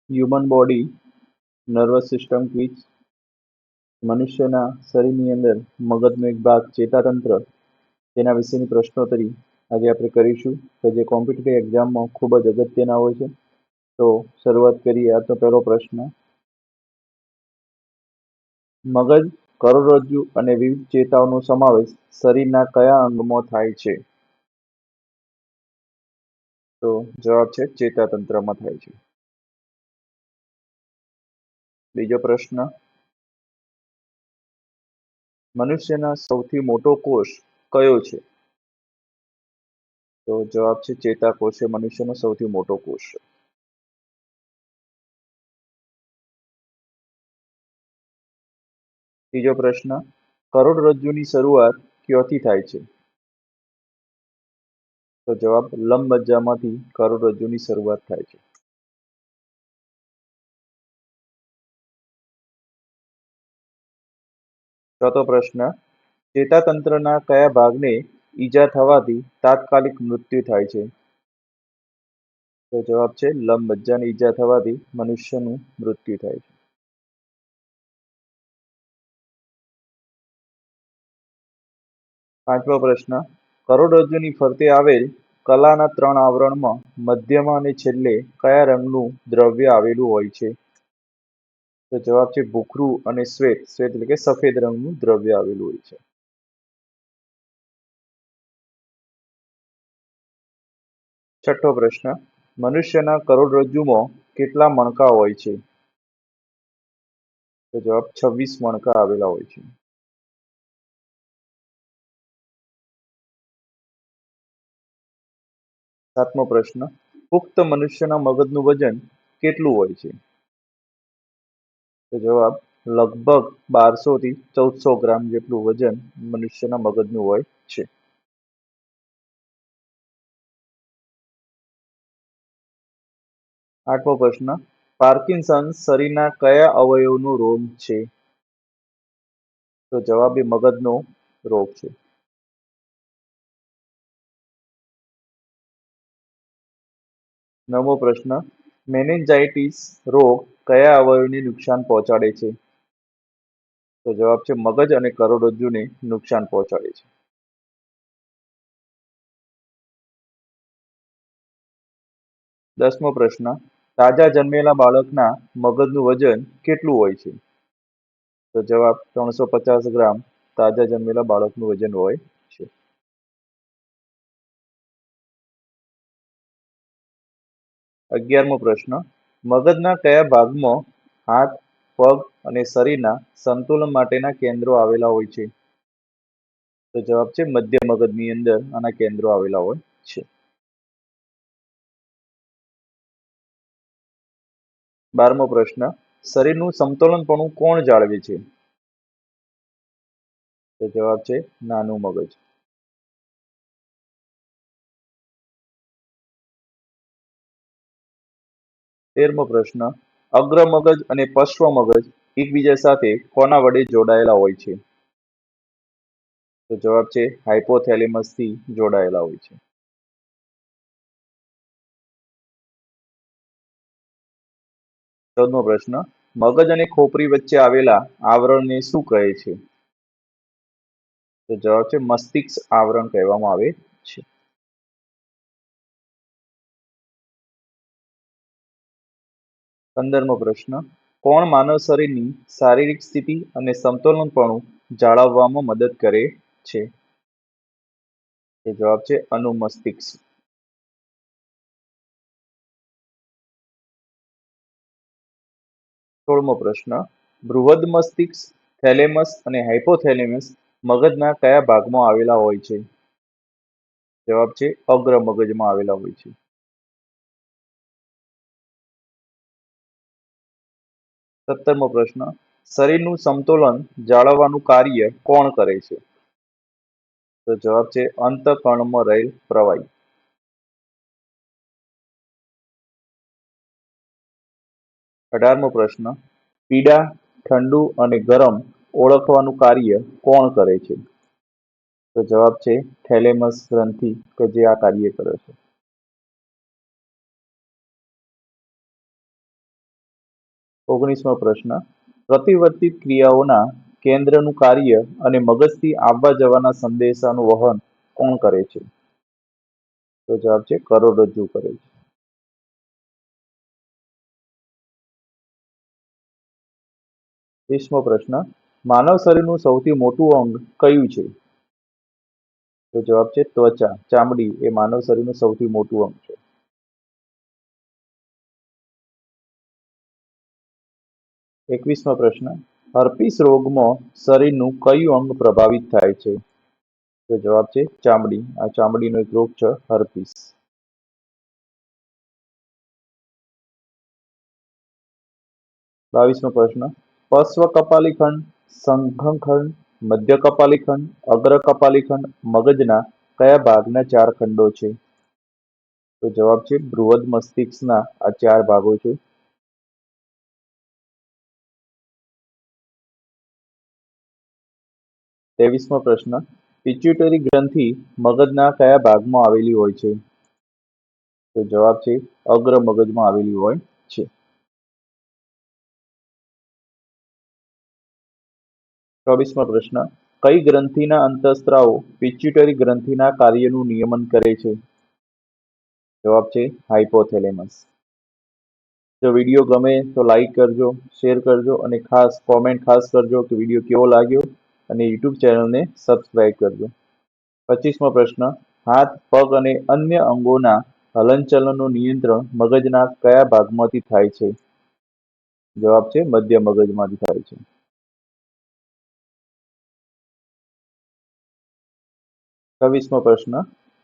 Human body nervous system quiz મનુષ્યના શરીરની અંદર મગજનો એક ભાગ ચેતાતંત્ર તેના વિશેની પ્રશ્નોત્તરી આજે આપણે કરીશું કે જે કોમ્પિટિટિવ એક્ઝામમાં ખૂબ જ અગત્યના હોય છે. તો શરૂઆત કરીએ. આ તો પહેલો પ્રશ્ન. મગજ, કરોડરજ્જુ અને વિવિધ ચેતાઓનો સમાવેશ શરીરના કયા અંગમાં થાય છે? તો જવાબ છે ચેતાતંત્રમાં થાય છે. બીજો પ્રશ્ન. મનુષ્યના સૌથી મોટો કોષ કયો છે? તો જવાબ છે ચેતાકોષ એ મનુષ્યનો સૌથી મોટો કોષ છે. ત્રીજો પ્રશ્ન. કરોડરજ્જુની શરૂઆત ક્યાંથી થાય છે? તો જવાબ લંબમજ્જામાંથી કરોડરજ્જુની શરૂઆત થાય છે. ચોથો પ્રશ્ન. ચેતાતંત્રના કયા ભાગને ઈજા થવાથી તાત્કાલિક મૃત્યુ થાય છે? તો જવાબ છે લંબમજ્જાને ઈજા થવાથી મનુષ્યનું મૃત્યુ થાય છે. પાંચમો પ્રશ્ન. કરોડરજ્જુની ફરતે આવેલ કલાના 3 આવરણમાં મધ્યમાં અને છેલ્લે કયા રંગનું દ્રવ્ય આવેલું હોય છે? તો જવાબ છે ભૂખરું અને શ્વેત. શ્વેત એટલે કે સફેદ રંગનું દ્રવ્ય આવેલું હોય છે. છઠ્ઠો પ્રશ્ન. મનુષ્યના કરોડરજ્જુમાં કેટલા મણકા હોય છે? તો જવાબ 26 મણકા આવેલા હોય છે. સાતમો પ્રશ્ન. પુખ્ત મનુષ્યના મગજનું વજન કેટલું હોય છે? તો જવાબ લગભગ 1200 થી 1400 ગ્રામ જેટલું વજન મનુષ્યના મગજનું હોય છે. આઠમો પ્રશ્ન. પાર્કિન્સન્સ શરીરના કયા અવયવનો રોગ છે? તો જવાબ એ મગજનો રોગ છે. નવમો પ્રશ્ન. મેનિન્જાઇટિસ રોગ કયા અવયવને નુકસાન પહોંચાડે છે? તો જવાબ છે મગજ અને કરોડરજ્જુને નુકસાન પહોંચાડે છે. 10મો પ્રશ્ન. તાજા જન્મેલા બાળકના મગજનું વજન કેટલું હોય છે? તો જવાબ 350 ગ્રામ તાજા જન્મેલા બાળકનું વજન હોય છે. 11મો પ્રશ્ન. મગજના કયા ભાગમાં હાથ, પગ અને શરીરના સંતુલન માટેના કેન્દ્રો આવેલા હોય છે? તો જવાબ છે મધ્ય મગજની અંદર આના કેન્દ્રો આવેલા હોય છે. 12મો પ્રશ્ન. શરીરનું સમતોલનપણું કોણ જાળવે છે? તો જવાબ છે નાનું મગજ. 13મો પ્રશ્ન. અગ્ર મગજ અને પશ્વ મગજ એકબીજા સાથે કોના વડે જોડાયેલા હોય છે? તો જવાબ છે હાઇપોથેલેમસ થી જોડાયેલા હોય છે. 14મો પ્રશ્ન. મગજ અને ખોપરી વચ્ચે આવેલા આવરણને શું કહે છે? તો જવાબ છે મસ્તિષ્ક આવરણ કહેવામાં આવે છે. 15મો પ્રશ્ન. કોણ માનવ શરીરની શારીરિક સ્થિતિ અને સમતોલનપણું જાળવવામાં મદદ કરે છે? તો જવાબ છે અનુમસ્તિષ્ક. 16મો પ્રશ્ન. બૃહદ મસ્તિષ્ક, થેલેમસ અને હાઇપોથેલેમસ મગજના કયા ભાગમાં આવેલા હોય છે? જવાબ છે અગ્ર મગજમાં આવેલા હોય છે. 17મો પ્રશ્ન. શરીરનું સમતોલન જાળવવાનું કાર્ય કોણ કરે છે? તો જવાબ છે અંતઃકણમાં રહેલ પ્રવાહી. 18મો પ્રશ્ન. પીડા, ઠંડુ અને ગરમ ઓળખવાનું કાર્ય કોણ કરે છે? તો જવાબ છે થેલેમસ ગ્રંથિ કે જે આ કાર્ય કરે છે. 19મો પ્રશ્ન. પ્રતિવર્તિત ક્રિયાઓના કેન્દ્રનું કાર્ય અને મગજથી આવવા જવાના સંદેશાનું વહન કોણ કરે છે? તો જવાબ છે કરોડરજ્જુ કરે છે. 20મો પ્રશ્ન. માનવ શરીરનું સૌથી મોટું અંગ કયું છે? તો જવાબ છે ત્વચા, ચામડી એ માનવ શરીરનું સૌથી મોટું અંગ છે. 21મો પ્રશ્ન. હર્પીસ રોગમાં શરીરનું કયું અંગ પ્રભાવિત થાય છે? તો જવાબ છે ચામડી. આ ચામડીનો એક રોગ છે હર્પીસ. 22મો પ્રશ્ન. પશ્વ કપાલી ખંડ, સંઘખંડ, મધ્ય કપાલી ખંડ, અગ્ર કપાલી ખંડ મગજના કયા ભાગના 4 ખંડો છે? તો જવાબ છે બૃહદ મસ્તિષ્કના આ 4 ભાગો છે. 23મો પ્રશ્ન. પિટ્યુટરી ગ્રંથિ મગજના કયા ભાગમાં આવેલી હોય છે? તો જવાબ છે અગ્ર મગજમાં આવેલી હોય છે. 24મો પ્રશ્ન. કઈ ગ્રંથિના અંતઃસ્ત્રાવો પિટ્યુટરી ગ્રંથિના કાર્યનું નિયમન કરે છે? જવાબ છે હાઇપોથેલેમસ. જો વિડીયો ગમે તો લાઈક કરજો, શેર કરજો અને ખાસ કોમેન્ટ કરજો કે વિડીયો કેવો લાગ્યો અને યુટ્યુબ ચેનલને સબસ્ક્રાઇબ કરજો. 25મો પ્રશ્ન. હાથ, પગ અને અન્ય અંગોના હલનચલનનું નિયંત્રણ મગજના કયા ભાગમાંથી થાય છે? જવાબ છે મધ્ય મગજમાંથી થાય છે. 26મો પ્રશ્ન.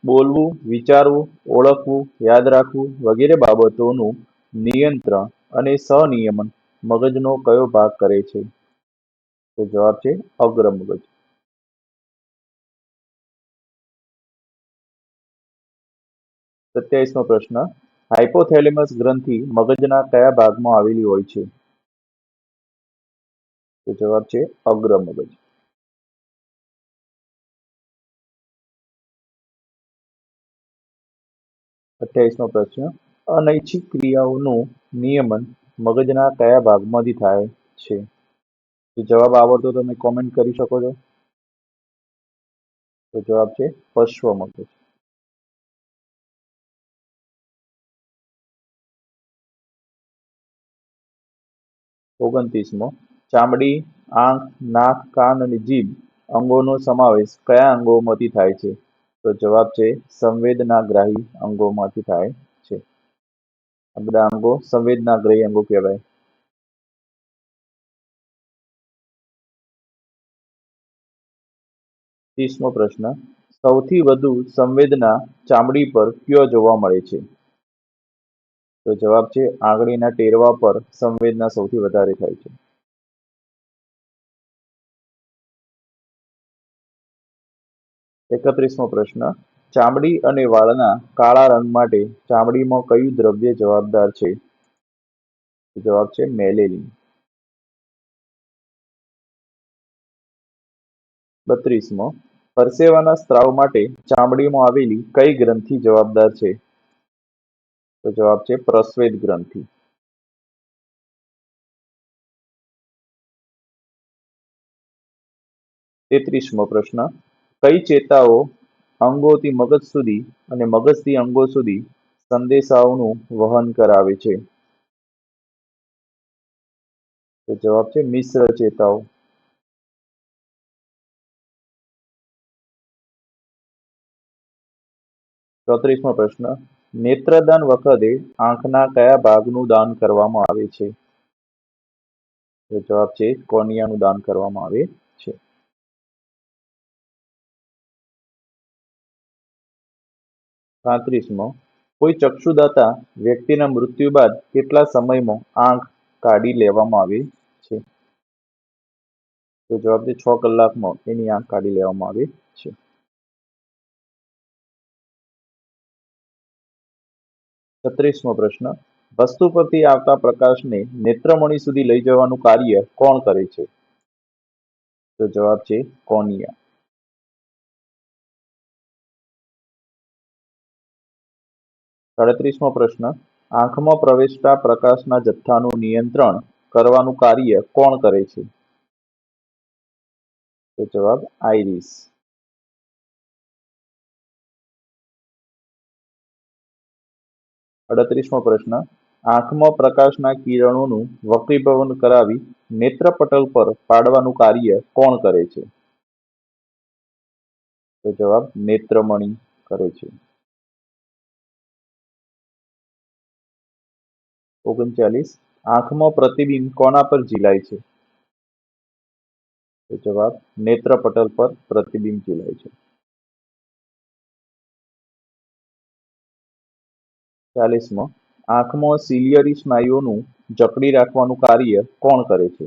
બોલવું, વિચારવું, ઓળખવું, યાદ રાખવું વગેરે બાબતોનું નિયંત્રણ અને સહનિયમન મગજનો કયો ભાગ કરે છે? તો જવાબ છે અગ્ર મગજ. 27મો પ્રશ્ન. હાઇપોથેલેમસ ગ્રંથિ મગજના કયા ભાગમાં આવેલી હોય છે? તો જવાબ છે અગ્ર મગજ. 28મો પ્રશ્ન. અનૈચ્છિક ક્રિયાઓનું નિયમન મગજના કયા ભાગમાંથી થાય છે? તો જવાબ આવડતો તો તમે કોમેન્ટ કરી શકો છો. તો જવાબ છે પશ્વ મગજ. 29મો. ચામડી, આંખ, નાક, કાન અને જીભ અંગોનો સમાવેશ કયા અંગોમાંથી થાય છે? તો જવાબ છે સંવેદનાગ્રાહી અંગોમાંથી થાય છે. આ બધા અંગો સંવેદનાગ્રાહી અંગો કહેવાય. 30મો પ્રશ્ન. સૌથી વધુ સંવેદના ચામડી પર ક્યાં જોવા મળે છે? તો જવાબ છે આંગળીના ટેરવા પર સંવેદના સૌથી વધારે થાય છે. 31મો પ્રશ્ન. ચામડી અને વાળના કાળા રંગ માટે ચામડીમાં કયું દ્રવ્ય જવાબદાર છે? તો જવાબ છે મેલેનિન. 32મો. પરસેવાના સ્ત્રાવ માટે ચામડીમાં આવેલી કઈ ગ્રંથિ જવાબદાર છે? તો જવાબ છે પ્રસ્વેદ ગ્રંથિ. 33મો પ્રશ્ન. કઈ ચેતાઓ અંગોથી મગજ સુધી અને મગજથી અંગો સુધી સંદેશાઓનું વહન કરાવે છે? તો જવાબ છે મિશ્ર ચેતાઓ. 34મો પ્રશ્ન. નેત્રદાન વખતે આંખના કયા ભાગનું દાન કરવામાં આવે છે? તો જવાબ છે કોર્નિયાનું દાન કરવામાં આવે છે. 35મો. કોઈ ચક્ષુદાતા વ્યક્તિના મૃત્યુ બાદ કેટલા સમયમાં આંખ કાઢી લેવામાં આવે છે? તો જવાબ છે 6 કલાકમાં એની આંખ કાઢી લેવામાં આવે છે. 36મો પ્રશ્ન. વસ્તુ પરથી આવતા પ્રકાશને નેત્રમણી સુધી લઈ જવાનું કાર્ય કોણ કરે છે? તો જવાબ છે કોર્નિયા. 37મો પ્રશ્ન. આંખમાં પ્રવેશતા પ્રકાશના જથ્થાનું નિયંત્રણ કરવાનું કાર્ય કોણ કરે છે? તો જવાબ આઇરિસ. 38મો પ્રશ્ન. આંખમાં પ્રકાશના કિરણોનું વક્રીભવન કરાવી નેત્રપટલ પર પાડવાનું કાર્ય કોણ કરે છે? તો જવાબ નેત્રમણી કરે છે. 39. આંખમાં પ્રતિબિંબ કોના પર ઝીલાય છે? તો જવાબ નેત્રપટલ પર પ્રતિબિંબ ઝીલાય છે. 40મો. આંખમાં સિલિયરી સ્નાયુઓનું જકડી રાખવાનું કાર્ય કોણ કરે છે?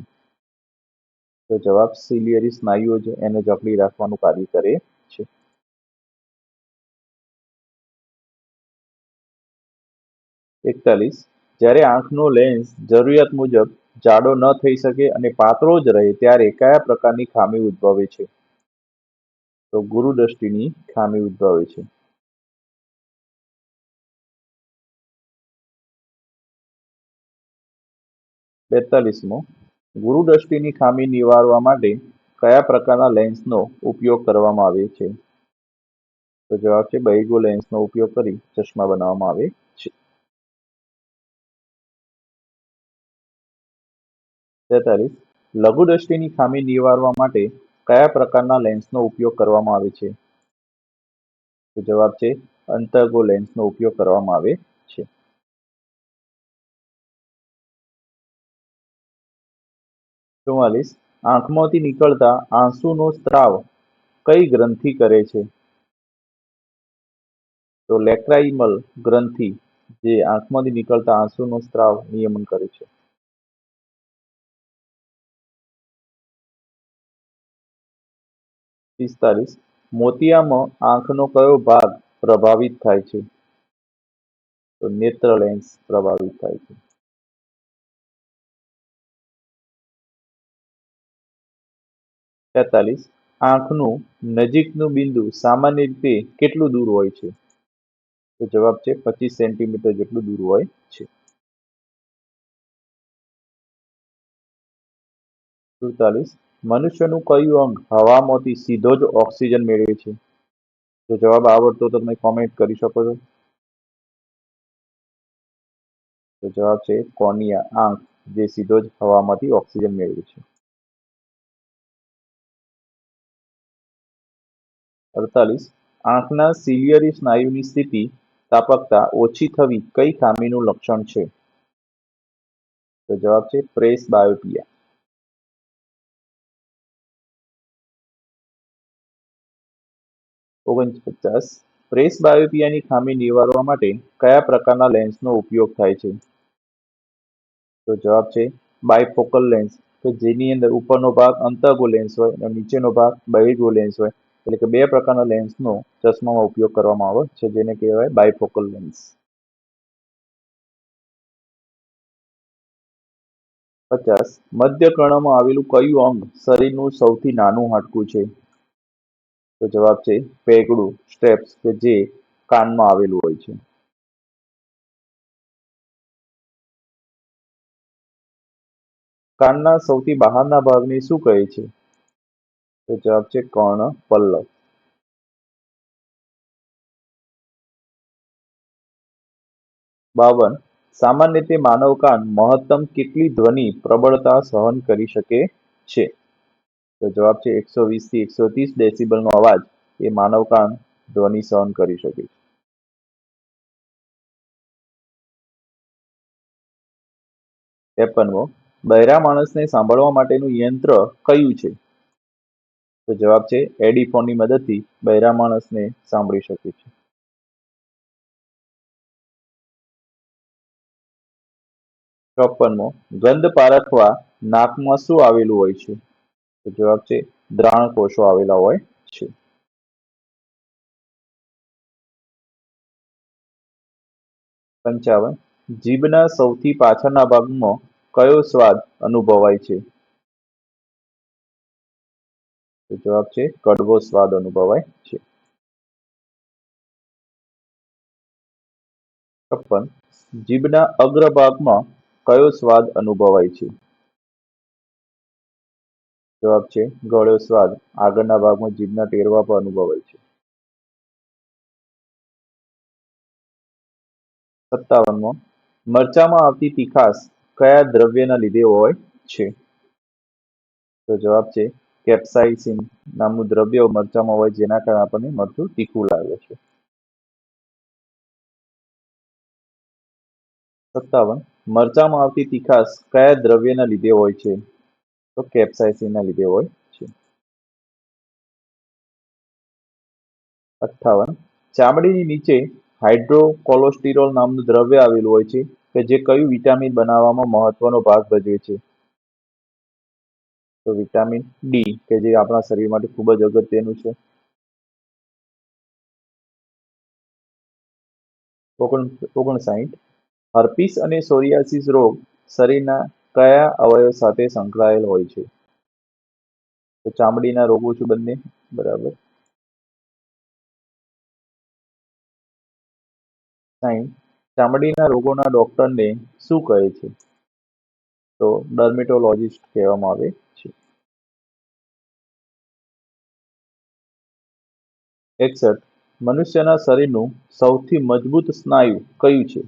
તો જવાબ સિલિયરી સ્નાયુઓ એને જકડી રાખવાનું કાર્ય કરે છે. 41. જ્યારે આંખનો લેન્સ જરૂરિયાત મુજબ જાડો ન થઈ શકે અને પાતળો જ રહે ત્યારે કયા પ્રકારની ખામી ઉદ્ભવે છે? તો ગુરુદ્રષ્ટિની ખામી ઉદ્ભવે છે. 42મો. ગુરુદ્રષ્ટિની ખામી નિવારવા માટે કયા પ્રકારના લેન્સનો ઉપયોગ કરવામાં આવે છે? તો જવાબ છે બહિર્ગો લેન્સનો ઉપયોગ કરી ચશ્મા બનાવવામાં આવે છે. 43. લઘુદ્રષ્ટિની ખામી નિવારવા માટે કયા પ્રકારના લેન્સનો ઉપયોગ કરવામાં આવે છે? તો જવાબ છે અંતર્ગો લેન્સનો ઉપયોગ કરવામાં આવે છે. 44. આંખમાંથી નીકળતા આંસુનો સ્ત્રાવ કઈ ગ્રંથિ કરે છે? તો લેક્રાઇમલ ગ્રંથિ જે આંખમાંથી નીકળતા આંસુનો સ્ત્રાવ નિયમન કરે છે. 45. મોતિયામાં આંખનો કયો ભાગ પ્રભાવિત થાય છે? તો નેત્ર લેન્સ પ્રભાવિત થાય છે. 43. આંખનું નજીકનું બિંદુ સામાન્ય રીતે કેટલું દૂર હોય છે? તો જવાબ છે 25 સેન્ટીમીટર જેટલું દૂર હોય છે. 47. મનુષ્યનું કયું અંગ હવામાંથી સીધો જ ઓક્સિજન મેળવે છે? તો જવાબ આવડતો તો તમે કોમેન્ટ કરી શકો છો. તો જવાબ છે કોર્નિયા, આંખ, જે સીધો જ હવામાંથી ઓક્સિજન મેળવે છે. 48. આંખના સિલિયરી સ્નાયુની સ્થિતિ સ્થાપકતા ઓછી થવી કઈ ખામીનું લક્ષણ છે? તો જવાબ છે પ્રેસ બાયોપિયા. 49. પ્રેસ બાયોપિયાની ખામી નિવારવા માટે કયા પ્રકારના લેન્સનો ઉપયોગ થાય છે? તો જવાબ છે બાયફોકલ લેન્સ, કે જેની અંદર ઉપરનો ભાગ અંતર્ગો લેન્સ હોય અને નીચેનો ભાગ બહિર્ગો લેન્સ હોય. એટલે કે બે પ્રકારના લેન્સનો ચશ્મામાં ઉપયોગ કરવામાં આવે છે, જેને કહેવાય બાયફોકલ લેન્સ. 50. મધ્ય કર્ણમાં આવેલું કયું અંગ શરીરનું સૌથી નાનું હાડકું છે? તો જવાબ છે પેગડું, સ્ટેપ્સ, કે જે કાનમાં આવેલું હોય છે. કાનના સૌથી બહારના ભાગને શું કહે છે? તો જવાબ છે કર્ણપલ્લવ. 52. સામાન્ય રીતે માનવ કાન મહત્તમ કેટલી ધ્વનિ પ્રબળતા સહન કરી શકે છે? તો જવાબ છે 120 થી 130 ડેસિબલનો અવાજ એ માનવ કાન ધ્વનિ સહન કરી શકે છે. 53મો. બહેરા માણસને સાંભળવા માટેનું યંત્ર કયું છે? તો જવાબ છે એડીફોનની મદદથી બહેરા માણસને સાંભળી શકે છે. 54મો. ગંધ પારખવા નાકમાં શું આવેલું હોય છે? તો જવાબ છે દ્રાણ કોષો આવેલા હોય છે. 55. જીભના સૌથી પાછળના ભાગમાં કયો સ્વાદ અનુભવાય છે? તો જવાબ છે કડવો સ્વાદ અનુભવાય છે. 56. જીભના અગ્રભાગમાં કયો સ્વાદ અનુભવાય છે? જવાબ છે ગળ્યો સ્વાદ આગળના ભાગમાં જીભના ટેરવા પર અનુભવાય છે. 57મો મરચામાં આવતી તીખાશ કયા દ્રવ્યના લીધે હોય છે? તો જવાબ છે કેપ્સાઇસિન નામનું દ્રવ્ય મરચામાં હોય જેના કારણે આપણને મરચું તીખું લાગે છે. 57 મરચામાં આવતી તીખાશ કયા દ્રવ્યના લીધે હોય છે? તો કેપ્સાઇસિનના લીધે હોય છે. 58 ચામડીની નીચે હાઇડ્રોકોલેસ્ટેરોલ નામનું દ્રવ્ય આવેલું હોય છે કે જે કયું વિટામિન બનાવવામાં મહત્વનો ભાગ ભજવે છે? તો વિટામિન ડી કે જે આપણા શરીર માટે ખૂબ જ અગત્યનું છે. 59 હર્પીસ અને સોરિયાસિસ રોગ શરીરના કયા અવયવ સાથે સંકળાયેલ હોય છે? તો ચામડીના રોગો છે બંને, બરાબર. 60 ચામડીના રોગોના ડોક્ટરને શું કહે છે? તો ડર્મેટોલોજિસ્ટ કહેવામાં આવે છે. 61 મનુષ્યના શરીરનું સૌથી મજબૂત સ્નાયુ કયું છે?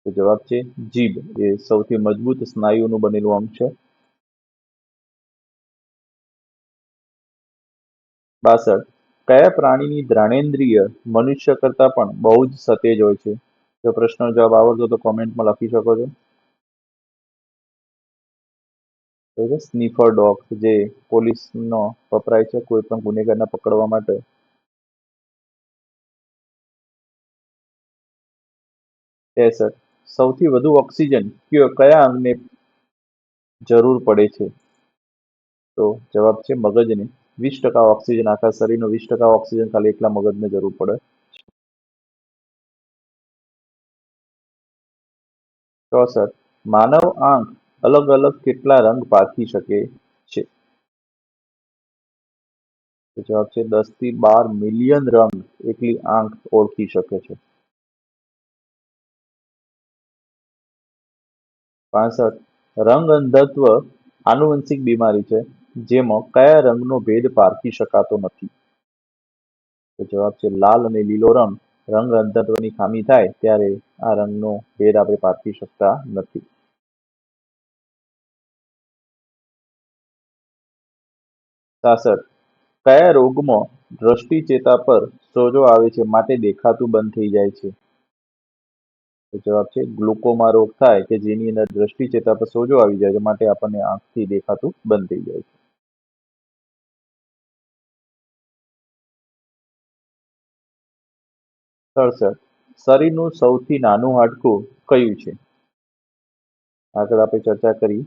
તો જવાબ છે જીભ એ સૌથી મજબૂત સ્નાયુનું બનેલું અંગ છે. 62 કયા પ્રાણીની ઘ્રાણેન્દ્રિય મનુષ્ય કરતા પણ બહુ જ સતેજ હોય છે? જો પ્રશ્નનો જવાબ આવડતો તો કોમેન્ટમાં લખી શકો છો. તો છે સ્નીફર ડોગ જે પોલીસનો વપરાય છે કોઈ પણ ગુનેગારને પકડવા માટે. સૌથી વધુ ઓક્સિજન કયા અંગને જરૂર પડે છે? તો જવાબ છે મગજને. 20% ઓક્સિજન આખા શરીરનો 20% ઓક્સિજન ખાલી એકલા મગજને જરૂર પડે. 64 માનવ આંખ અલગ અલગ કેટલા રંગ પારખી શકે છે? તો જવાબ છે 10 થી 12 મિલિયન રંગ એકલી આંખ ઓળખી શકે છે. 65 રંગ અંધત્વ આનુવંશિક બીમારી છે જેમાં કયા રંગનો ભેદ પારખી શકાતો નથી? તો જવાબ છે લાલ અને લીલો રંગ. રંગ અંધત્વની ખામી થાય ત્યારે આ રંગનો ભેદ આપણે પારખી શકતા નથી. 66 કયા રોગમાં દ્રષ્ટિ ચેતા પર સોજો આવે છે માટે દેખાતું બંધ થઈ જાય છે? તો જવાબ છે ગ્લુકોમા રોગ થાય કે જેની અંદર દ્રષ્ટિ ચેતા પર સોજો આવી જાય છે માટે આપણને આંખથી દેખાતું બંધ થઈ જાય છે. 67 શરીરનું સૌથી નાનું હાડકું કયું છે? આગળ આપણે ચર્ચા કરી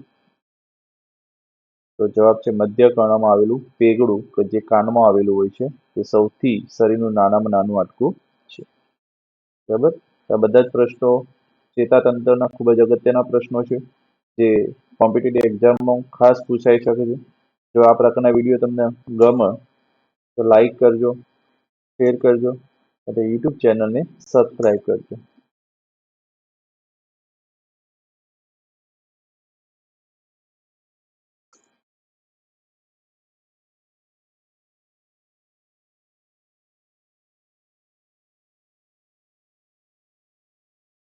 તો જવાબ છે મધ્ય કર્ણમાં આવેલું પેગડું કે જે કાનમાં આવેલું હોય છે તે સૌથી શરીરનું નાનામાં નાનું હાડકું છે. બરાબર. આ બધા જ પ્રશ્નો ચેતાતંત્રના ખૂબ જ અગત્યના પ્રશ્નો છે જે કોમ્પિટિટિવ એક્ઝામમાં ખાસ પૂછાઈ શકે છે. જો આ પ્રકારના વિડીયો તમને ગમે તો લાઈક કરજો, શેર કરજો અને યુટ્યુબ ચેનલને સબસ્ક્રાઈબ કરજો.